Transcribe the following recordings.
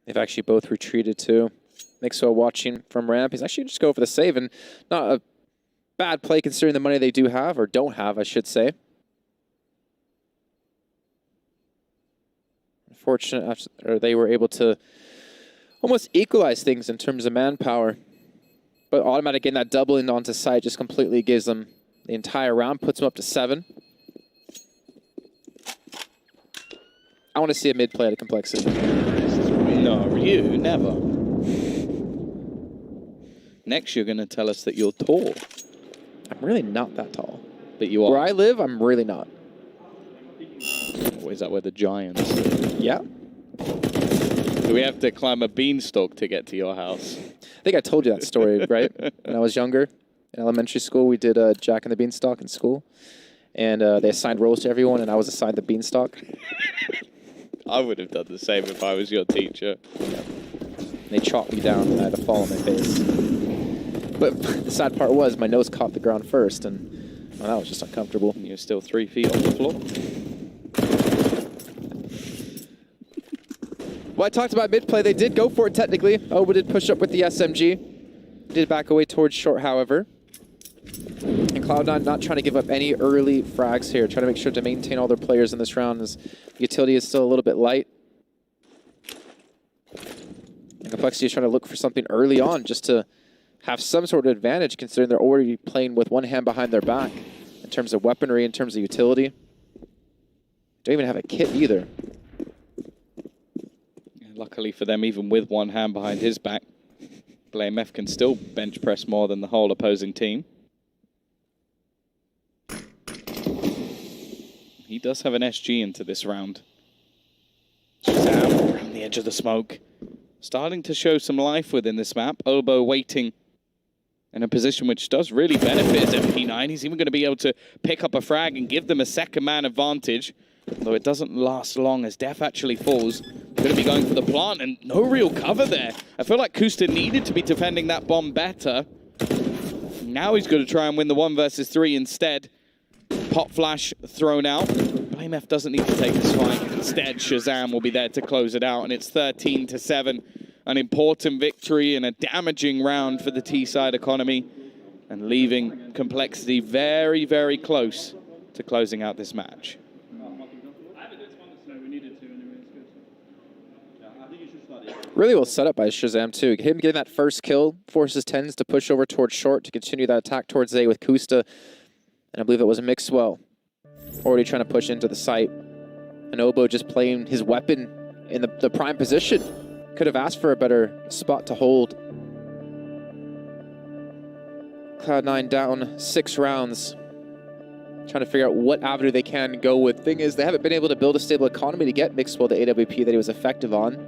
They've actually both retreated too. Mixwell watching from ramp. He's actually just go for the save, and not a bad play considering the money they do have, or don't have, I should say. Unfortunate, or they were able to almost equalize things in terms of manpower. But automatic getting that doubling onto site just completely gives them the entire round, puts them up to 7. I want to see a mid play at a complexity. No, you never. Next, you're going to tell us that you're tall. I'm really not that tall. But you are. Where I live, I'm really not. Or is that where the Giants Yeah. Do we have to climb a beanstalk to get to your house? I think I told you that story, right? When I was younger, in elementary school, we did Jack and the Beanstalk in school. And they assigned roles to everyone, and I was assigned the Beanstalk. I would have done the same if I was your teacher. Yeah. They chopped me down, and I had to fall on my face. But the sad part was, my nose caught the ground first, and well, that was just uncomfortable. And you're still 3 feet off the floor. Well, I talked about mid-play. They did go for it, technically. Oba did push up with the SMG. Did back away towards short, however. And Cloud9 not trying to give up any early frags here. Trying to make sure to maintain all their players in this round, as the utility is still a little bit light. And Complexity is trying to look for something early on just to have some sort of advantage, considering they're already playing with one hand behind their back in terms of weaponry, in terms of utility. Don't even have a kit either. Luckily for them, even with one hand behind his back, BlameF can still bench press more than the whole opposing team. He does have an SG into this round. Shazam around the edge of the smoke. Starting to show some life within this map. Obo waiting in a position which does really benefit his MP9. He's even going to be able to pick up a frag and give them a second man advantage. Although it doesn't last long as Def actually falls. Going to be going for the plant and no real cover there. I feel like Kusta needed to be defending that bomb better. Now he's going to try and win the 1 versus 3 instead. Pop flash thrown out. BlameF doesn't need to take this fight. Instead, Shazam will be there to close it out, and it's 13-7. An important victory and a damaging round for the T-side economy, and leaving Complexity very, very close to closing out this match. Really well set up by Shazam, too. Him getting that first kill forces Tens to push over towards short to continue that attack towards A with Kusta. And I believe it was a Mixwell already trying to push into the site. And Obo just playing his weapon in the prime position. Could have asked for a better spot to hold. Cloud9 down 6 rounds. Trying to figure out what avenue they can go with. Thing is, they haven't been able to build a stable economy to get Mixwell the AWP that he was effective on.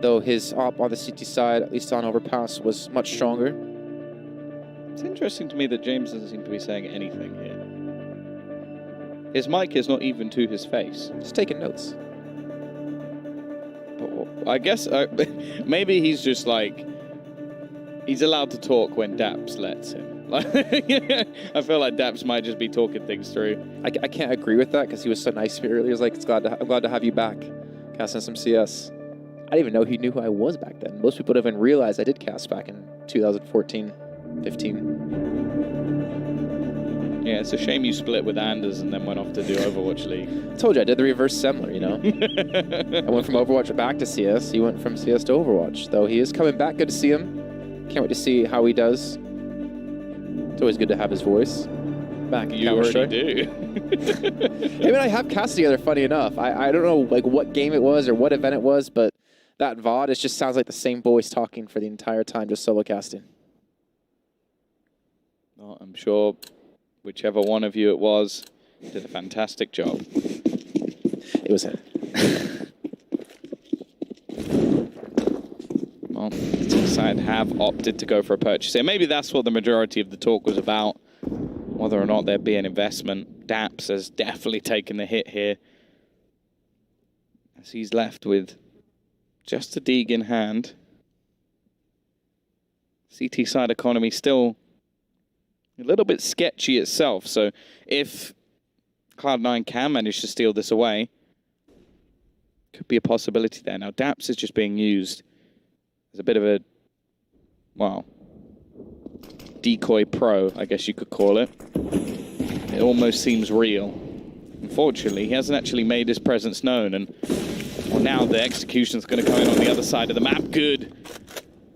Though his op on the CT side, at least on overpass, was much stronger. It's interesting to me that James doesn't seem to be saying anything here. His mic is not even to his face. Just taking notes. But I guess maybe he's just like, he's allowed to talk when Daps lets him. I feel like Daps might just be talking things through. I can't agree with that because he was so nice to me earlier. He was like, I'm glad to have you back. Casting some CS. I didn't even know he knew who I was back then. Most people don't even realize I did cast back in 2014, 15. Yeah, it's a shame you split with Anders and then went off to do Overwatch League. I told you, I did the reverse Semler, you know? I went from Overwatch back to CS. He went from CS to Overwatch. Though he is coming back. Good to see him. Can't wait to see how he does. It's always good to have his voice back in You already do. Him and I have cast together, funny enough. I don't know like what game it was or what event it was, but that VOD, it just sounds like the same voice talking for the entire time, just solo casting. Well, I'm sure whichever one of you it was did a fantastic job. It was him. Well, the T side have opted to go for a purchase here. Maybe that's what the majority of the talk was about, whether or not there'd be an investment. Daps has definitely taken the hit here, as he's left with just a Deeg in hand. CT side economy still a little bit sketchy itself, so if Cloud9 can manage to steal this away, could be a possibility there. Now, Daps is just being used as a bit of a, well, decoy pro, I guess you could call it. It almost seems real. Unfortunately, he hasn't actually made his presence known, and well, now the execution's going to come in on the other side of the map. Good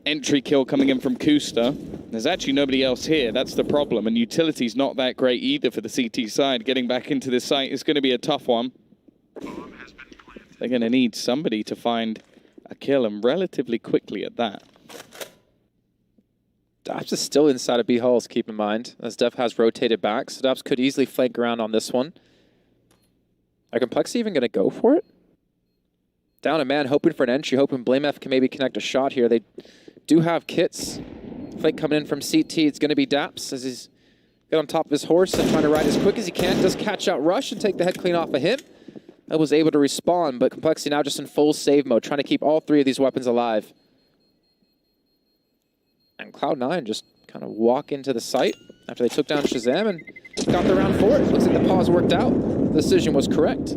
entry kill coming in from Kusta. There's actually nobody else here. That's the problem, and utility's not that great either for the CT side. Getting back into this site is going to be a tough one. They're going to need somebody to find a kill, and relatively quickly at that. Daps is still inside of B Halls, keep in mind, as Def has rotated back, so Daps could easily flank around on this one. Are Complexity even going to go for it? Down a man, hoping for an entry, hoping BlameF can maybe connect a shot here. They do have kits. Flank coming in from CT. It's going to be Daps as he's got on top of his horse and trying to ride as quick as he can. Does catch out Rush and take the head clean off of him. I was able to respawn, but Complexity now just in full save mode, trying to keep all three of these weapons alive. And Cloud9 just kind of walk into the site after they took down Shazam and got the round for it. Looks like the pause worked out. The decision was correct.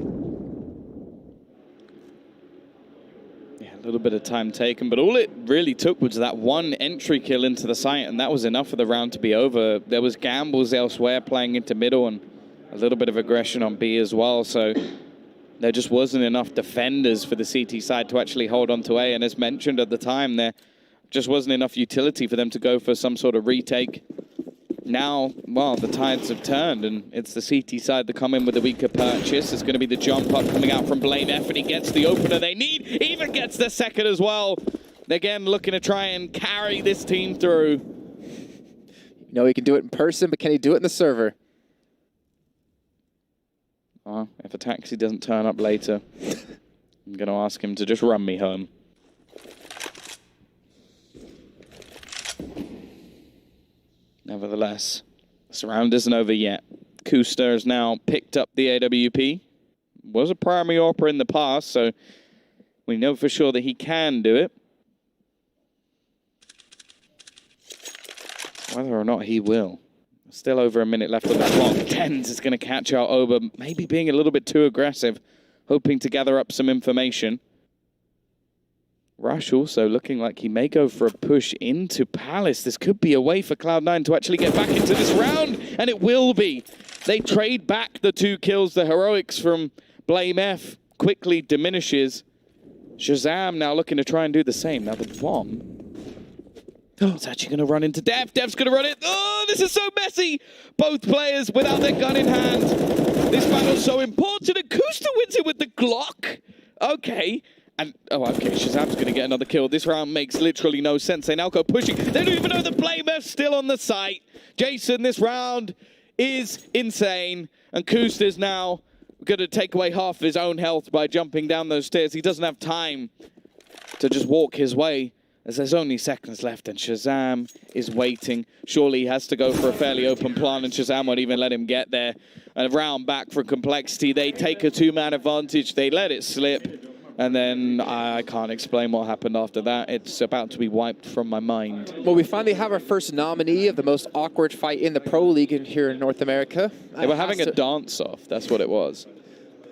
Yeah, a little bit of time taken, but all it really took was that one entry kill into the site, and that was enough for the round to be over. There was gambles elsewhere playing into middle and a little bit of aggression on B as well, so there just wasn't enough defenders for the CT side to actually hold on to A, and as mentioned at the time, there just wasn't enough utility for them to go for some sort of retake. Now, well, the tides have turned, and it's the CT side that come in with a weaker purchase. It's going to be the jump up coming out from BlameF, and he gets the opener they need, even gets the second as well. Again, looking to try and carry this team through. You know he can do it in person, but can he do it in the server? Well, if a taxi doesn't turn up later, I'm going to ask him to just run me home. Nevertheless, this round isn't over yet. Kusta has now picked up the AWP. Was a primary AWPer in the past, so we know for sure that he can do it. Whether or not he will. Still over a minute left on the clock. Tens is going to catch out Oba, maybe being a little bit too aggressive, hoping to gather up some information. Rush also looking like he may go for a push into Palace. This could be a way for Cloud9 to actually get back into this round, and it will be. They trade back the 2 kills. The heroics from BlameF quickly diminishes. Shazam now looking to try and do the same. Now the bomb. It's actually going to run into Dev. Dev's going to run it. Oh, this is so messy. Both players without their gun in hand. This battle's so important, and Kusta wins it with the Glock. Okay. And, oh, okay, Shazam's going to get another kill. This round makes literally no sense. They now go pushing. They don't even know the BlameF's still on the site. Jason, this round is insane. And Kusta's now going to take away half of his own health by jumping down those stairs. He doesn't have time to just walk his way, as there's only seconds left, and Shazam is waiting. Surely he has to go for a fairly open plan, and Shazam won't even let him get there. And a round back from Complexity. They take a 2-man advantage. They let it slip. And then I can't explain what happened after that. It's about to be wiped from my mind. Well, we finally have our first nominee of the most awkward fight in the Pro League here in North America. They were having a dance-off. That's what it was.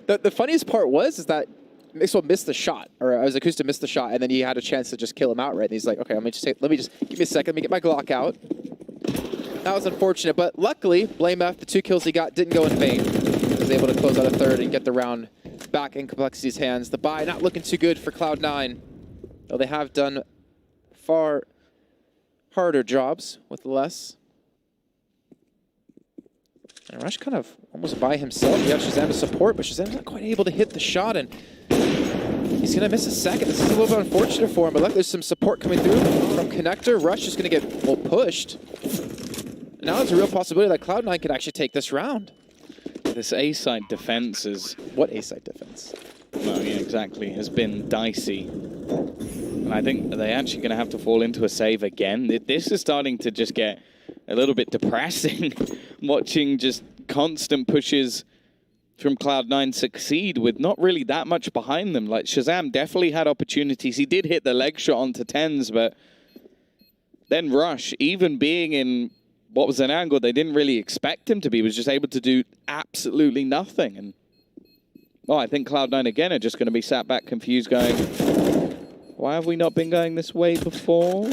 The funniest part was is that Mixwell missed the shot, or Akusta missed the shot, and then he had a chance to just kill him outright. And he's like, okay, let me just give me a second, let me get my Glock out. That was unfortunate, but luckily, BlameF, the 2 kills he got didn't go in vain. He was able to close out a third and get the round back in Complexity's hands. The buy not looking too good for Cloud9, though they have done far harder jobs with less. And Rush kind of almost by himself. You have Shazam to support, but Shazam's not quite able to hit the shot, and he's going to miss a second. This is a little bit unfortunate for him, but look, there's some support coming through from Connector. Rush is going to get, well, pushed. Now there's a real possibility that Cloud9 could actually take this round. This A-side defense is... What A-side defense? Well, yeah, exactly. Has been dicey. And I think they're actually going to have to fall into a save again. This is starting to just get a little bit depressing. Watching just constant pushes from Cloud9 succeed with not really that much behind them. Like, Shazam definitely had opportunities. He did hit the leg shot onto Tens, but then Rush, even being in what was an angle they didn't really expect him to be, was just able to do absolutely nothing. And Oh, I think Cloud9 again are just going to be sat back confused going, why have we not been going this way before?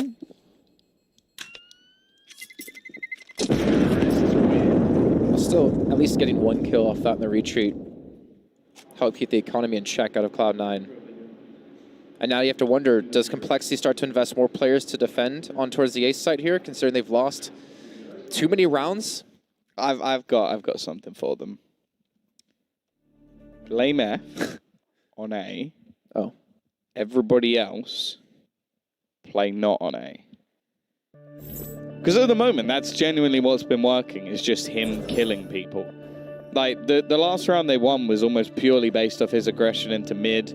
Still, at least getting one kill off that in the retreat helped keep the economy in check out of Cloud9. And now you have to wonder, does Complexity start to invest more players to defend on towards the ace side here, considering they've lost too many rounds? I've got something for them. Blame F on A. Oh. Everybody else play not on A. Because at the moment, that's genuinely what's been working, is just him killing people. Like, the last round they won was almost purely based off his aggression into mid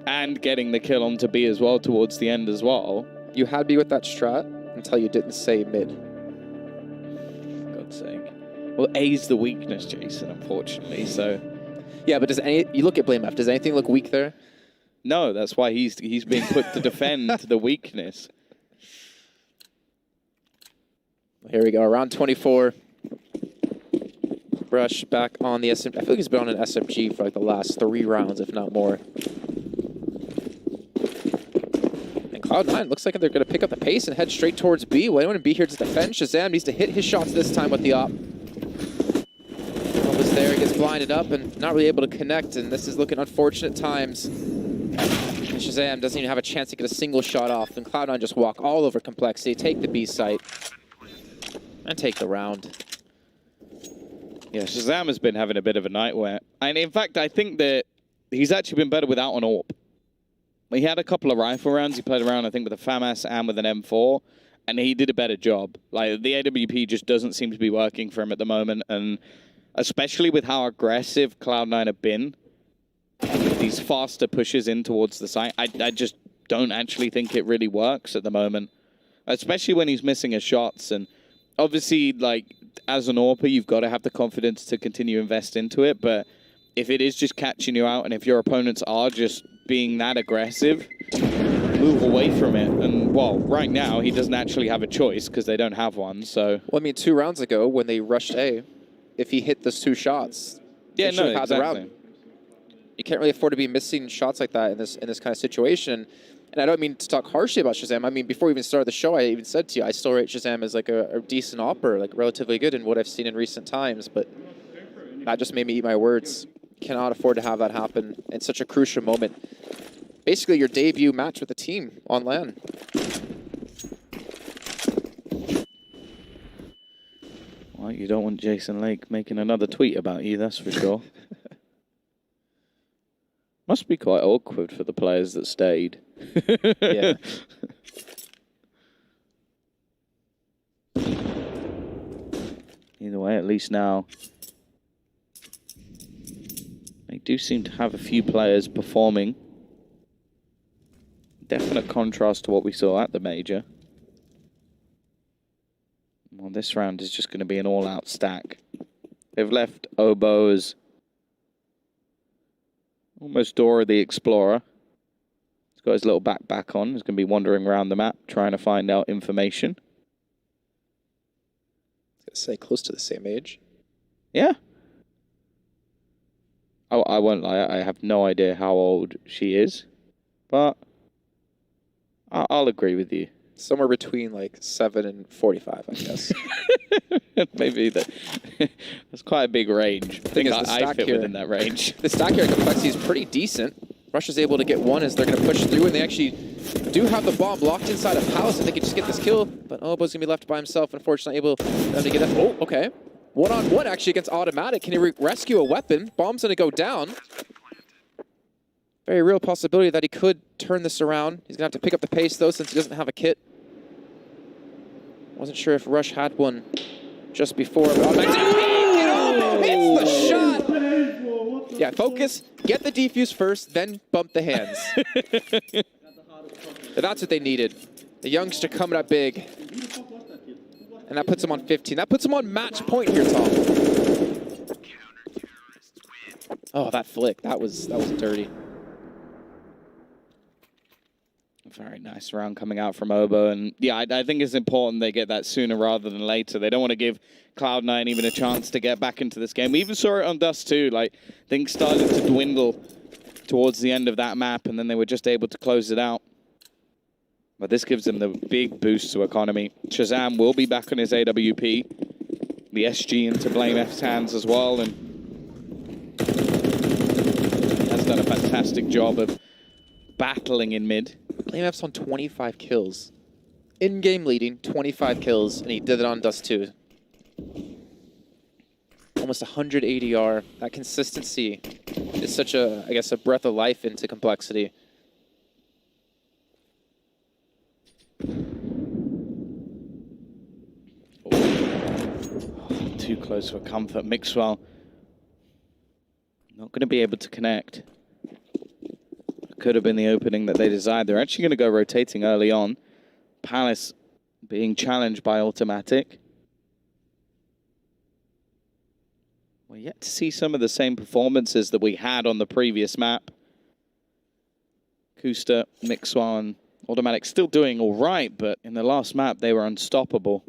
and getting the kill onto B as well towards the end as well. You had me with that strat until you didn't say mid. For God's sake. Well, A's the weakness, Jason, unfortunately, so... Yeah, but you look at Blame F, does anything look weak there? No, that's why he's being put to defend the weakness. Here we go, round 24. Brush back on the SMG. I feel like he's been on an SMG for like the last 3 rounds, if not more. And Cloud9 looks like they're going to pick up the pace and head straight towards B. Well, anyone in B here to defend. Shazam needs to hit his shots this time with the op. Was there, gets blinded up and not really able to connect, and this is looking unfortunate times. And Shazam doesn't even have a chance to get a single shot off, and Cloud9 just walk all over Complexity, take the B site, and take the round. Yeah, Shazam has been having a bit of a nightmare. And in fact, I think that he's actually been better without an AWP. He had a couple of rifle rounds. He played around, I think, with a FAMAS and with an M4, and he did a better job. Like, the AWP just doesn't seem to be working for him at the moment, and especially with how aggressive Cloud9 have been, these faster pushes in towards the site, I just don't actually think it really works at the moment. Especially when he's missing his shots. And obviously, like, as an AWPer, you've got to have the confidence to continue to invest into it. But if it is just catching you out, and if your opponents are just being that aggressive, move away from it. And, well, right now, he doesn't actually have a choice because they don't have one, so... Well, I mean, 2 rounds ago, when they rushed A, if he hit those 2 shots, yeah, no, exactly. The round. You can't really afford to be missing shots like that in this kind of situation. And I don't mean to talk harshly about Shazam. I mean, before we even started the show, I even said to you, I still rate Shazam as like a decent opper, like relatively good in what I've seen in recent times. But that just made me eat my words. Cannot afford to have that happen in such a crucial moment. Basically, your debut match with the team on LAN. Well, you don't want Jason Lake making another tweet about you, that's for sure. Must be quite awkward for the players that stayed. Yeah. Either way, at least now they do seem to have a few players performing. Definite contrast to what we saw at the major. Well, this round is just going to be an all-out stack. They've left Obo as almost Dora the Explorer. He's got his little backpack on. He's going to be wandering around the map trying to find out information. I was going to say, close to the same age. Yeah. Oh, I won't lie. I have no idea how old she is. But I'll agree with you. Somewhere between like 7 and 45, I guess. Maybe that's quite a big range. I think I fit within that range. The stack here at Complexity is pretty decent. Russia's able to get one as they're going to push through, and they actually do have the bomb locked inside a house, and they can just get this kill. But Obo's going to be left by himself, unfortunately, able to get that. Oh, okay. 1-on-1 actually against Automatic. Can he rescue a weapon? Bomb's going to go down. Very real possibility that he could turn this around. He's going to have to pick up the pace, though, since he doesn't have a kit. Wasn't sure if Rush had one just before. But hits the shot! Yeah, focus, get the defuse first, then bump the hands. That's what they needed. The youngster coming up big. And that puts him on 15. That puts him on match point here, Tom. Oh, that flick. That was dirty. Very nice round coming out from Obo. And yeah, I think it's important they get that sooner rather than later. They don't want to give Cloud9 even a chance to get back into this game. We even saw it on Dust 2. Like, things started to dwindle towards the end of that map, and then they were just able to close it out. But this gives them the big boost to economy. Shazam will be back on his AWP. The SG into BlameF's hands as well, and has done a fantastic job of battling in mid. BlameF's on 25 kills. In-game leading, 25 kills, and he did it on Dust 2. Almost 100 ADR. That consistency is such a, I guess, a breath of life into Complexity. Too close for comfort. Mixwell not going to be able to connect. Could have been the opening that they desired. They're actually going to go rotating early on. Palace being challenged by Automatic. We're yet to see some of the same performances that we had on the previous map. Kusta, Mixwell, and Automatic still doing all right, but in the last map they were unstoppable.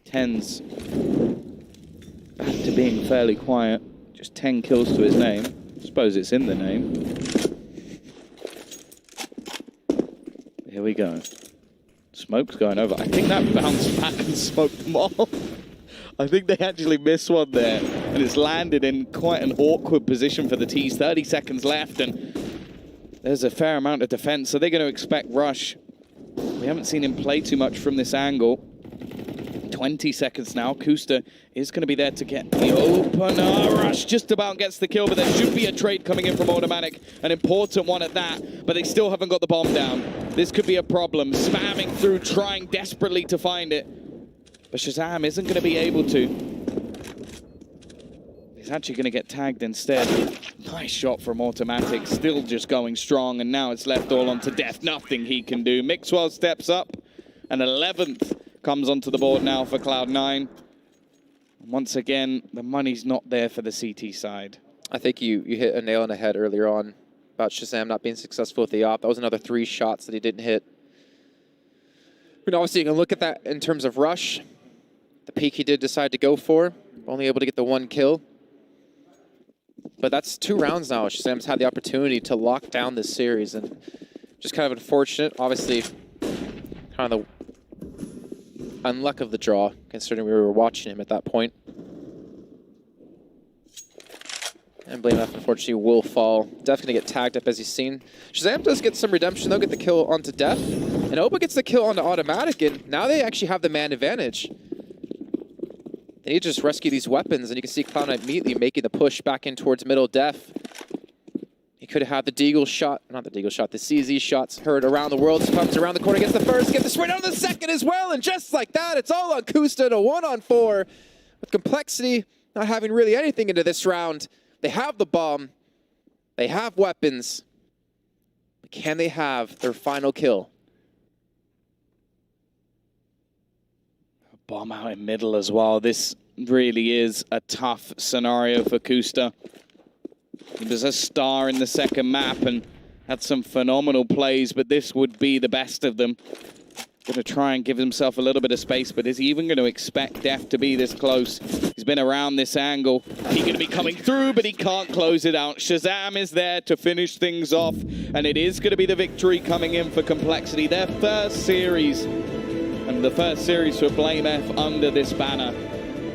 Tens back to being fairly quiet. Just 10 kills to his name. I suppose it's in the name. Here we go. Smoke's going over. I think that bounced back and smoked them all. I think they actually missed one there. And it's landed in quite an awkward position for the T's. 30 seconds left, and there's a fair amount of defense. So they're going to expect Rush. We haven't seen him play too much from this angle. 20 seconds now. Kusta is going to be there to get the opener. Rush just about gets the kill, but there should be a trade coming in from Automatic. An important one at that, but they still haven't got the bomb down. This could be a problem. Spamming through, trying desperately to find it. But Shazam isn't going to be able to. He's actually going to get tagged instead. Nice shot from Automatic. Still just going strong, and now it's left all onto Death. Nothing he can do. Mixwell steps up, and 11th comes onto the board now for Cloud9. Once again, the money's not there for the CT side. I think you hit a nail on the head earlier on about Shazam not being successful with the op. That was another 3 shots that he didn't hit. But obviously, you can look at that in terms of Rush. The peak he did decide to go for. Only able to get the 1 kill. But that's 2 rounds now. Shazam's had the opportunity to lock down this series, and just kind of unfortunate. Obviously, kind of the unluck of the draw, considering we were watching him at that point. And BlameF, unfortunately, will fall. Def gonna get tagged up, as you've seen. Shazam does get some redemption. They'll get the kill onto Def. And Oba gets the kill onto Automatic, and now they actually have the man advantage. They need to just rescue these weapons, and you can see Cloud9 immediately making the push back in towards middle. Def. He could have had the Deagle shot, not the Deagle shot, the CZ shots heard around the world. Comes around the corner, gets the first, gets the sprint on the second as well, and just like that, it's all on Kusta to 1-on-4. With Complexity not having really anything into this round. They have the bomb, they have weapons, but can they have their final kill? Bomb out in middle as well. This really is a tough scenario for Kusta. He was a star in the second map and had some phenomenal plays, but this would be the best of them. Going to try and give himself a little bit of space, but is he even going to expect Def to be this close? He's been around this angle. He's going to be coming through, but he can't close it out. Shazam is there to finish things off, and it is going to be the victory coming in for Complexity. Their first series, and the first series for BlameF under this banner.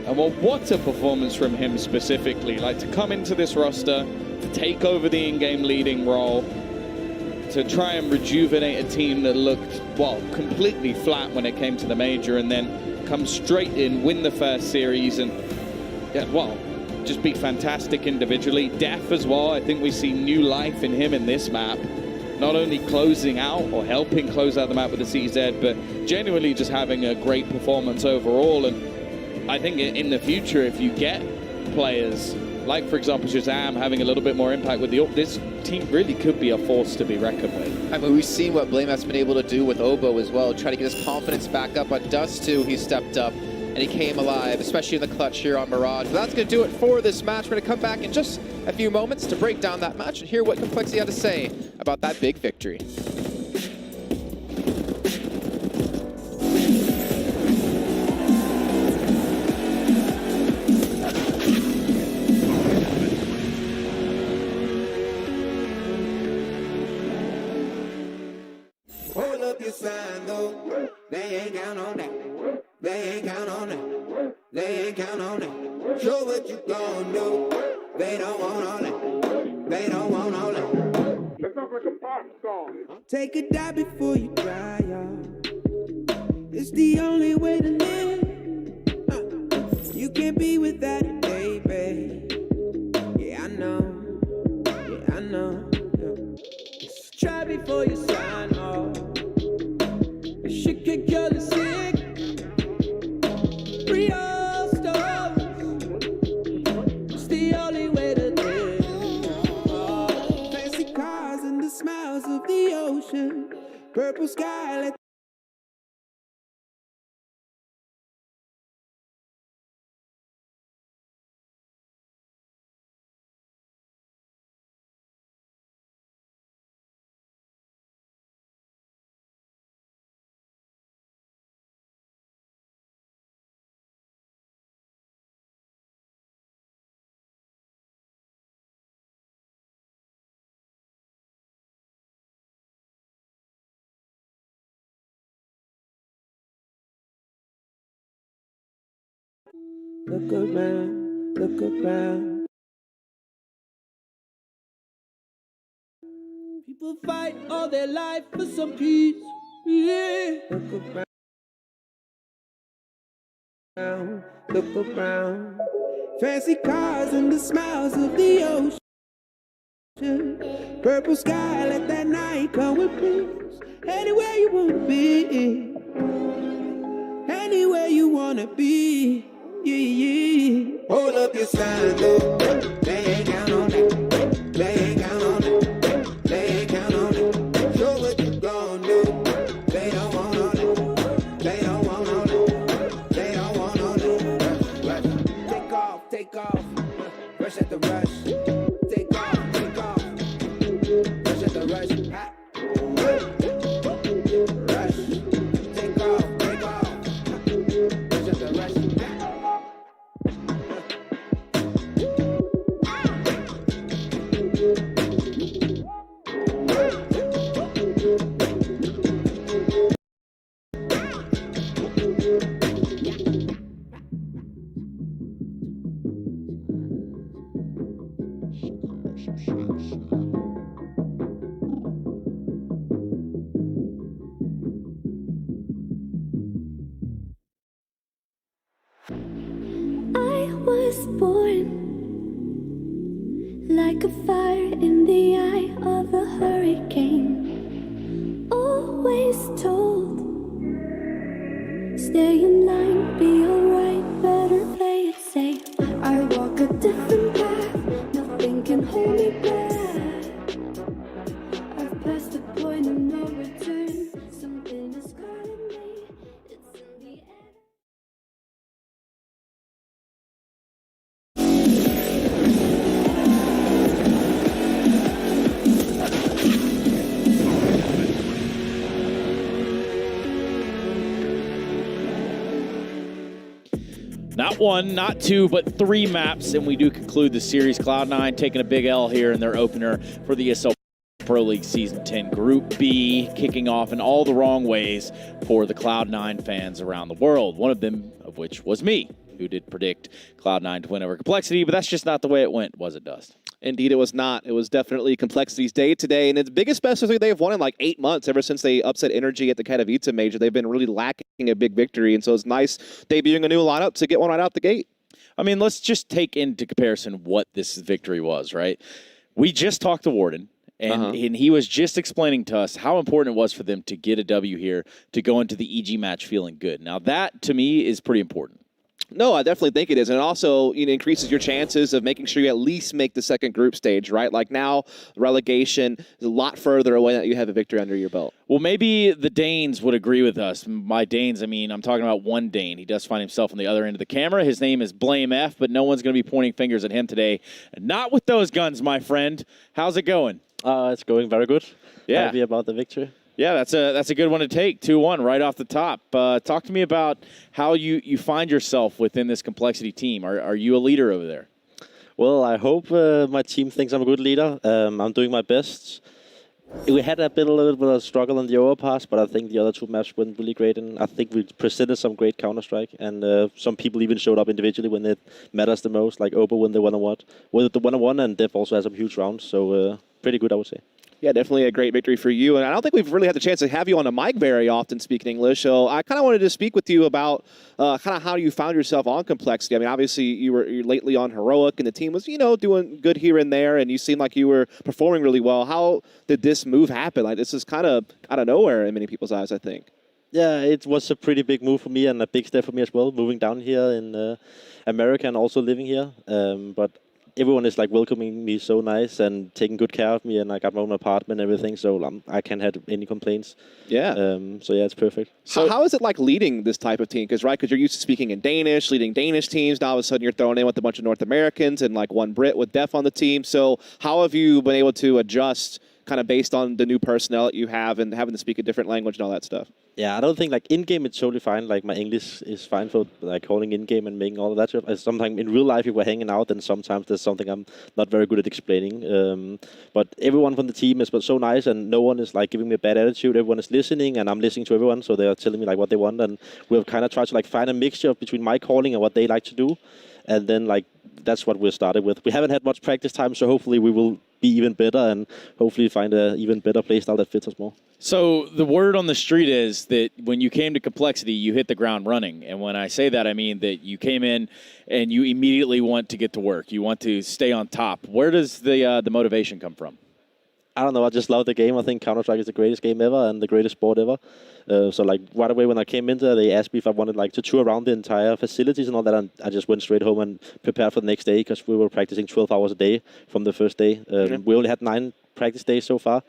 And well, what a performance from him specifically. Like, to come into this roster, to take over the in-game leading role, to try and rejuvenate a team that looked, well, completely flat when it came to the major, and then come straight in, win the first series, and, yeah, well, just be fantastic individually. Def as well, I think we see new life in him in this map. Not only closing out or helping close out the map with the CZ, but genuinely just having a great performance overall. And I think in the future, if you get players like, for example, Shazam having a little bit more impact with the this team really could be a force to be reckoned with. I mean, we've seen what BlameF's been able to do with Obo as well, try to get his confidence back up. On Dust 2, he stepped up and he came alive, especially in the clutch here on Mirage. But that's going to do it for this match. We're going to come back in just a few moments to break down that match and hear what Complexity had to say about that big victory. your sign, though. They ain't count on that. They ain't count on that. They ain't count on that. Show what you gon' do. They don't want all that. They don't want all that. That sounds like a pop song. Take a dive before you dry, y'all. It's the only way to live. You can't be without it, baby. Yeah, I know. Yeah, I know. Yeah. Try before you sign off. She can kill the sick. Free all stars. It's the only way to live. Oh, fancy cars and the smiles of the ocean. Purple sky. Look around, look around. People fight all their life for some peace. Yeah. Look around, look around. Fancy cars and the smiles of the ocean. Purple sky, let that night come with peace. Anywhere you wanna be. Anywhere you wanna be. Yeah, yeah. Hold up your sign, though. They ain't count on that. They ain't count on that. They ain't count on that. Show what you gon' do. They don't want all that. They don't want all that. They don't want all that. Take off, take off. Rush at the rush. Take off, take off. Rush at the rush. Ha. Rush. Take off, take off. Rush at the rush. I was born like a fire in the eye of a hurricane. Always told, stay in line, be alright, better play it safe. I walk a different path, nothing can hold me back. I've passed the point of no return, something is calling me, it's in the air. Not one, not two, but three maps, and we do conclude the series. Cloud9 taking a big L here in their opener for the ESL Pro League Season 10 Group B, kicking off in all the wrong ways for the Cloud9 fans around the world, one of them of which was me, who did predict Cloud9 to win over Complexity, but that's just not the way it went, was it, Dust? Indeed, it was not. It was definitely Complexity's day today, and it's the biggest best of three they've won in like 8 months. Ever since they upset Energy at the Katowice Major, they've been really lacking a big victory, and so it's nice debuting a new lineup to get one right out the gate. I mean, let's just take into comparison what this victory was, right? We just talked to Warden, and he was just explaining to us how important it was for them to get a W here to go into the EG match feeling good. Now, that, to me, is pretty important. No, I definitely think it is. And it also increases your chances of making sure you at least make the second group stage, right? Like now, relegation is a lot further away that you have a victory under your belt. Well, maybe the Danes would agree with us. By Danes, I mean, I'm talking about one Dane. He does find himself on the other end of the camera. His name is Blame F, but no one's going to be pointing fingers at him today. Not with those guns, my friend. How's it going? It's going very good. Yeah. Happy about the victory. Yeah, that's a good one to take. 2-1 right off the top. Talk to me about how you find yourself within this Complexity team. Are you a leader over there? Well, I hope my team thinks I'm a good leader. I'm doing my best. We had a little bit of struggle on the overpass, but I think the other two maps went really great, and I think we presented some great Counter-Strike, and some people even showed up individually when it matters the most, like Obo when they one-on-one, and Dev also has some huge rounds, so pretty good, I would say. Yeah, definitely a great victory for you. And I don't think we've really had the chance to have you on the mic very often speaking English. So I kind of wanted to speak with you about kind of how you found yourself on Complexity. I mean, obviously you're lately on Heroic and the team was, doing good here and there and you seemed like you were performing really well. How did this move happen? Like this is kind of out of nowhere in many people's eyes, I think. Yeah, it was a pretty big move for me and a big step for me as well, moving down here in America and also living here. But everyone is like welcoming me so nice and taking good care of me, and I got my own apartment and everything, so I can't have any complaints. Yeah. So yeah, it's perfect. So how is it like leading this type of team? Because you're used to speaking in Danish, leading Danish teams. Now all of a sudden you're thrown in with a bunch of North Americans and like one Brit with Def on the team. So how have you been able to adjust kind of based on the new personnel that you have and having to speak a different language and all that stuff? Yeah, I don't think like in-game it's totally fine. Like my English is fine for like calling in-game and making all of that stuff. Sometimes in real life if we're hanging out, and sometimes there's something I'm not very good at explaining. But everyone from the team is so nice, and no one is like giving me a bad attitude. Everyone is listening, and I'm listening to everyone, so they're telling me like what they want, and we've kind of tried to like find a mixture between my calling and what they like to do, and then like that's what we're started with. We haven't had much practice time, so hopefully we will be even better and hopefully find a even better playstyle that fits us more. So the word on the street is that when you came to Complexity, you hit the ground running. And when I say that, I mean that you came in and you immediately want to get to work. You want to stay on top. Where does the motivation come from? I don't know. I just love the game. I think Counter-Strike is the greatest game ever and the greatest sport ever. So like right away when I came in there, they asked me if I wanted like to tour around the entire facilities and all that. And I just went straight home and prepared for the next day because we were practicing 12 hours a day from the first day. We only had 9 practice days so far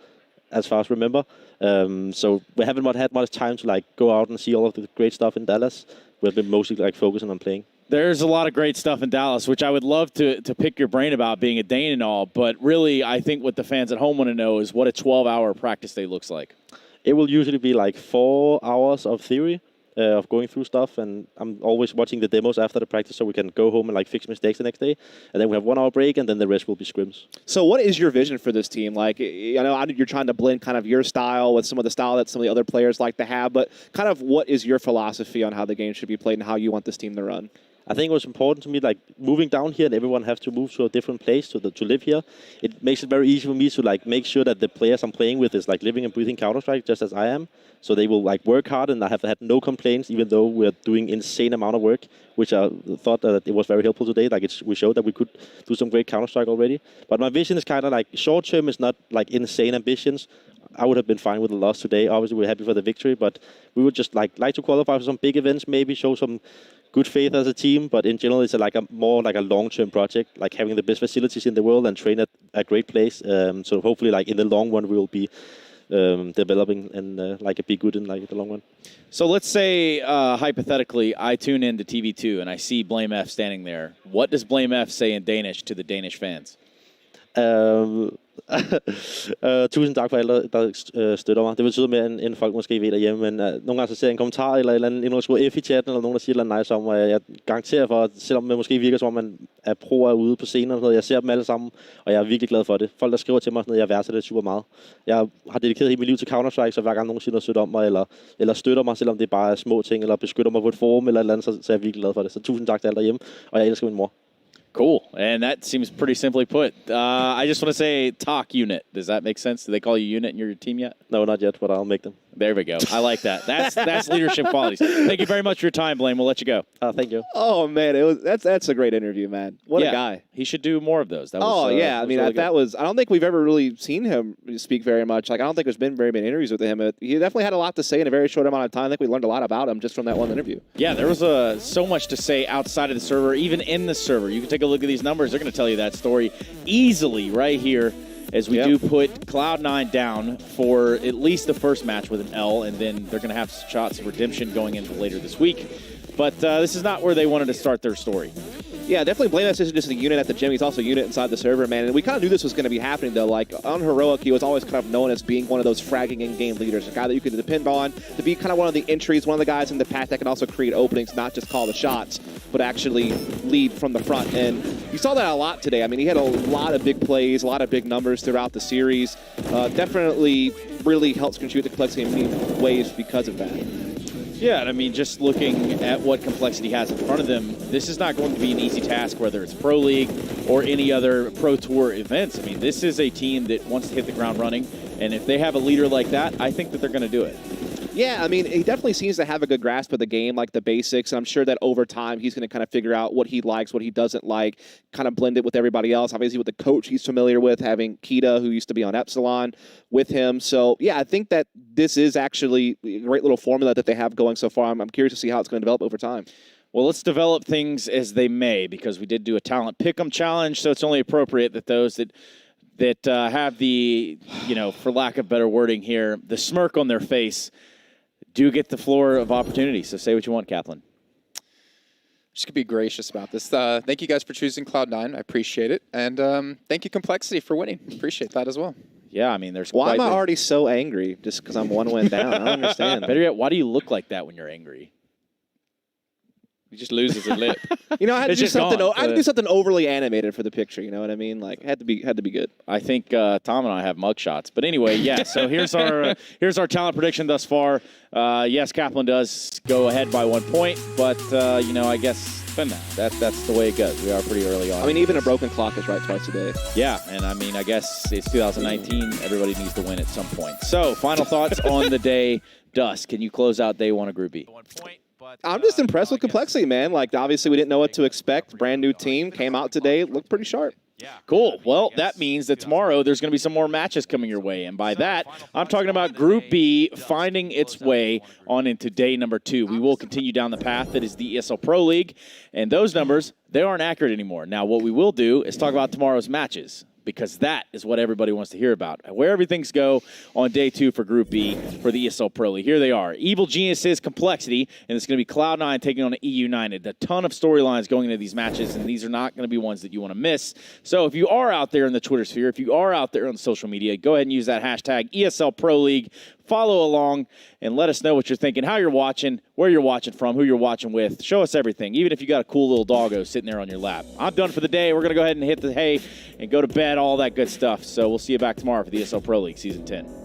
as I remember. So we haven't had much time to like go out and see all of the great stuff in Dallas. We've been mostly like focusing on playing. There's a lot of great stuff in Dallas, which I would love to pick your brain about being a Dane and all. But really, I think what the fans at home want to know is what a 12-hour practice day looks like. It will usually be like 4 hours of theory, of going through stuff. And I'm always watching the demos after the practice so we can go home and like fix mistakes the next day. And then we have 1 hour break and then the rest will be scrims. So what is your vision for this team? Like, I know you're trying to blend kind of your style with some of the style that some of the other players like to have, but kind of what is your philosophy on how the game should be played and how you want this team to run? I think it was important to me, like moving down here, and everyone has to move to a different place to live here. It makes it very easy for me to like make sure that the players I'm playing with is like living and breathing Counter-Strike just as I am. So they will like work hard, and I have had no complaints, even though we're doing insane amount of work, which I thought that it was very helpful today. Like we showed that we could do some great Counter-Strike already. But my vision is kind of like short term is not like insane ambitions. I would have been fine with the loss today. Obviously, we're happy for the victory, but we would just like to qualify for some big events, maybe show some good faith as a team, but in general, it's like a more like a long-term project, like having the best facilities in the world and train at a great place. So hopefully, like in the long run, we will be developing and like be good in like the long run. So let's say hypothetically, I tune into TV2 and I see Blame F standing there. What does Blame F say in Danish to the Danish fans? Tusind tak for alle, der støtter mig. Det betyder mere, end folk måske ved derhjemme, men nogle gange så ser jeg en kommentar eller en der skriver F i chatten, eller nogen, der siger noget nice om, og jeg garanterer for, selvom det måske virker som om, man er proer ude på scenen og sådan noget, jeg ser dem alle sammen, og jeg er virkelig glad for det. Folk, der skriver til mig sådan noget, jeg værdsætter det super meget. Jeg har dedikeret hele mit liv til Counter-Strike, så hver gang nogen siger noget sødt om mig, eller støtter mig, selvom det bare er små ting, eller beskytter mig på et forum eller et eller andet, så er jeg virkelig glad for det. Så tusind tak til alle derhjemme, og jeg elsker min mor. Cool. And that seems pretty simply put. I just want to say talk unit. Does that make sense? Do they call you unit in your team yet? No, not yet, but I'll make them. There we go. I like that. That's leadership qualities. Thank you very much for your time, Blaine. We'll let you go. Thank you. Oh man, that's a great interview, man. What a guy. He should do more of those. That was, I mean, really I don't think we've ever really seen him speak very much. Like, I don't think there's been very many interviews with him. He definitely had a lot to say in a very short amount of time. I think we learned a lot about him just from that one interview. Yeah, there was so much to say outside of the server, even in the server. You can take a look at these numbers. They're going to tell you that story easily right here, as we do put Cloud9 down for at least the first match with an L, and then they're going to have shots of redemption going into later this week. But this is not where they wanted to start their story. Yeah, definitely Blameless isn't just a unit at the gym. He's also a unit inside the server, man. And we kind of knew this was going to be happening, though. Like, on Heroic, he was always kind of known as being one of those fragging in-game leaders, a guy that you could depend on to be kind of one of the entries, one of the guys in the pack that can also create openings, not just call the shots, but actually lead from the front. And you saw that a lot today. I mean, he had a lot of big plays, a lot of big numbers throughout the series. Definitely really helps contribute to complexity in many ways because of that. Yeah, and I mean, just looking at what Complexity has in front of them, this is not going to be an easy task, whether it's Pro League or any other Pro Tour events. I mean, this is a team that wants to hit the ground running, and if they have a leader like that, I think that they're going to do it. Yeah, I mean, he definitely seems to have a good grasp of the game, like the basics. And I'm sure that over time, he's going to kind of figure out what he likes, what he doesn't like, kind of blend it with everybody else. Obviously, with the coach he's familiar with, having Kita, who used to be on Epsilon, with him. So, yeah, I think that this is actually a great little formula that they have going so far. I'm curious to see how it's going to develop over time. Well, let's develop things as they may, because we did do a talent pick'em challenge, so it's only appropriate that those that have the, for lack of better wording here, the smirk on their face do get the floor of opportunity. So say what you want, Kaplan. Just gonna be gracious about this. Thank you guys for choosing Cloud9. I appreciate it. And thank you, Complexity, for winning. Appreciate that as well. Yeah, I mean, there's Why am I already so angry just because I'm one win down? I don't understand. Better yet, why do you look like that when you're angry? He just loses a lip. I had to do something. gone. I had to do something overly animated for the picture. You know what I mean? Like, had to be good. I think Tom and I have mugshots. But anyway, yeah. So here's our talent prediction thus far. Yes, Kaplan does go ahead by 1 point, but I guess that's the way it goes. We are pretty early on. I mean, even a broken clock is right twice a day. Yeah, and I mean, I guess it's 2019. Everybody needs to win at some point. So, final thoughts on the day. Dust, can you close out day one of Group B? 1 point. I'm just impressed with Complexity, man. Like, obviously, we didn't know what to expect. Brand new team came out today, looked pretty sharp. Cool. Well, that means that tomorrow there's going to be some more matches coming your way. And by that, I'm talking about Group B finding its way on into day number 2. We will continue down the path that is the ESL Pro League. And those numbers, they aren't accurate anymore. Now, what we will do is talk about tomorrow's matches, because that is what everybody wants to hear about. Where everything's go on day 2 for Group B for the ESL Pro League. Here they are. Evil Geniuses Complexity, and it's going to be Cloud9 taking on EU United. A ton of storylines going into these matches, and these are not going to be ones that you want to miss. So if you are out there in the Twitter sphere, if you are out there on social media, go ahead and use that hashtag ESL Pro League. Follow along and let us know what you're thinking, how you're watching, where you're watching from, who you're watching with. Show us everything, even if you got a cool little doggo sitting there on your lap. I'm done for the day. We're going to go ahead and hit the hay and go to bed, all that good stuff. So we'll see you back tomorrow for the ESL Pro League Season 10.